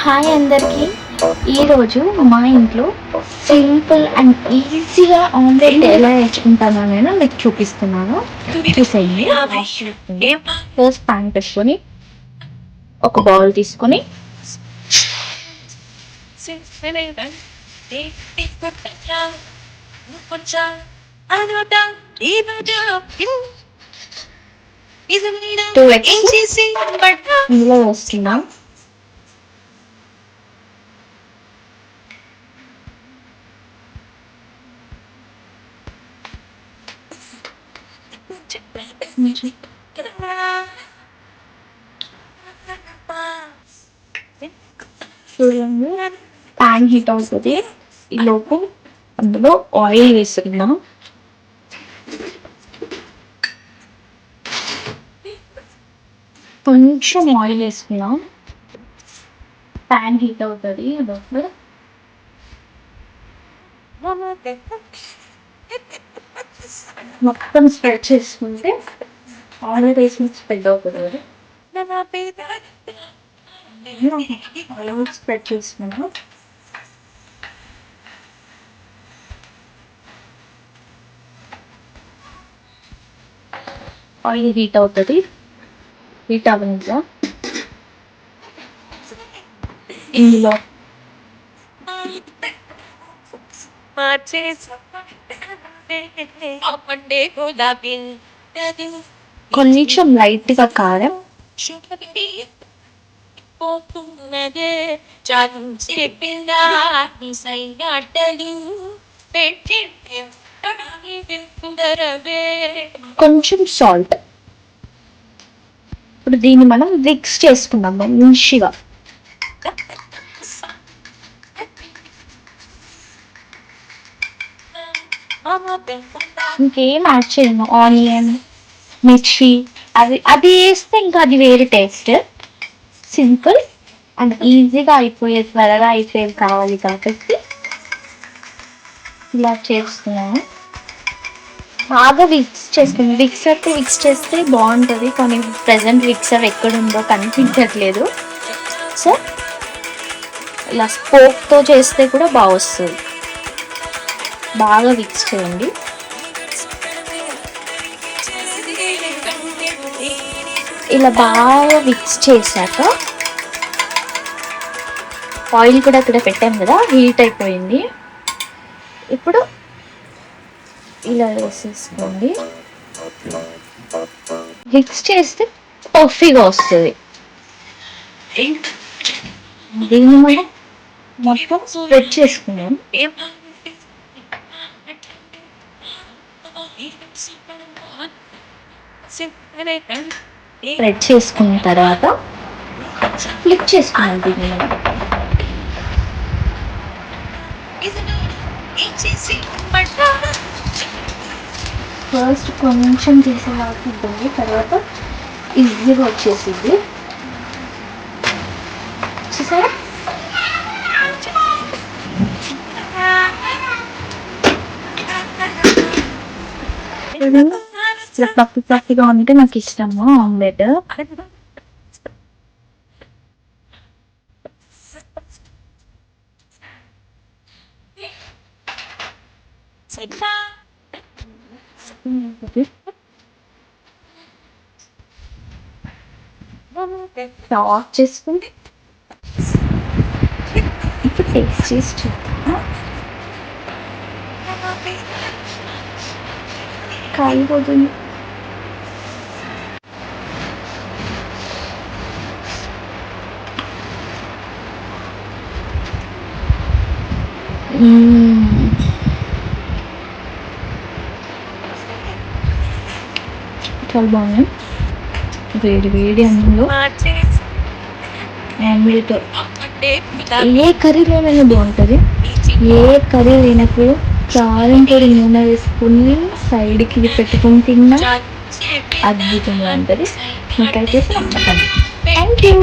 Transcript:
Hi అందరికీ. ఈరోజు మా ఇంట్లో సింపుల్ అండ్ ఈజీగా ఆమ్లెట్ ఎలా వేసుకుంటానో నేను మీకు చూపిస్తున్నాను. చూసేయండి. ఫస్ట్ పాన్ పెట్టుకొని ఒక బౌల్ తీసుకొని టూ ఎగ్స్ ఇందులో వేస్తున్నాం. చూడండి, ప్యాన్ హీట్ అవుతుంది. ఈ లోపు అందులో ఆయిల్ వేసుకుందాం. కొంచెం ఆయిల్ వేసుకుందాం. ప్యాన్ హీట్ అవుతుంది. లోపు మొత్తం స్ప్రెడ్ చేసుకుంటే ఆయిల్ వేసి స్ప్రెడ్ అవుతుంది. ఆయిల్ స్ప్రెడ్ చేసుకున్నాం. ఆయిల్ హీట్ అవుతుంది. హీట్ అవ్వగా ఇందులో కొంచెం లైట్గా కారం, కొంచెం సాల్ట్. ఇప్పుడు దీన్ని మనం మిక్స్ చేసుకున్నాం మంచిగా. ఇంకేం యాడ్ చేయను. ఆనియన్, మిర్చి అది వేస్తే ఇంకా అది వేరే టేస్ట్. సింపుల్ అండ్ ఈజీగా అయిపోయేది, త్వరగా అయిపోయేది కావాలి కాబట్టి ఇలా చేస్తున్నాను. బాగా విక్స్ చేస్తుంది. విక్స్ చేస్తే బాగుంటుంది, కానీ ప్రజెంట్ విక్సర్ ఎక్కడుందో కనిపించట్లేదు. సో ఇలా స్పోక్తో చేస్తే కూడా బాగా వస్తుంది. బాగా విక్స్ చేయండి. ఇలా బాగా మిక్స్ చేశాక ఆయిల్ కూడా ఇక్కడ పెట్టాం కదా, హీట్ అయిపోయింది. ఇప్పుడు ఇలా వేసేసుకోండి. మిక్స్ చేస్తే పఫీగా వస్తుంది. దీన్ని మనం మొత్తం స్ప్రెడ్ చేసుకున్నాం. స్ప్రెడ్ చేసుకున్న తర్వాత ఫ్లిప్ చేసుకున్నాం. దీన్ని ఫస్ట్ కొంచెం చేసే వరకు ఉంటుంది, తర్వాత ఈజీగా వచ్చేసింది. చూసారా? ఇలా ఫ్లఫీగా ఉంటే నాకు ఇష్టము ఆమ్లెట్. ఆఫ్ చేసుకుంటే ఇప్పుడు టేస్ట్ చేసి చూద్దాం. కాలిపోతుంది. చాలా బాగుంది. వేడి వేడి అన్నంలో ఆమ్లెట్ ఏ కర్రీ లేనైనా బాగుంటుంది. ఏ కర్రీ లేనప్పుడు కారం పొడి నూనె వేసుకుని సైడ్కి పెట్టుకుని తిన్నా అద్భుతంగా ఉంటుంది. మీకైతే థ్యాంక్ యూ.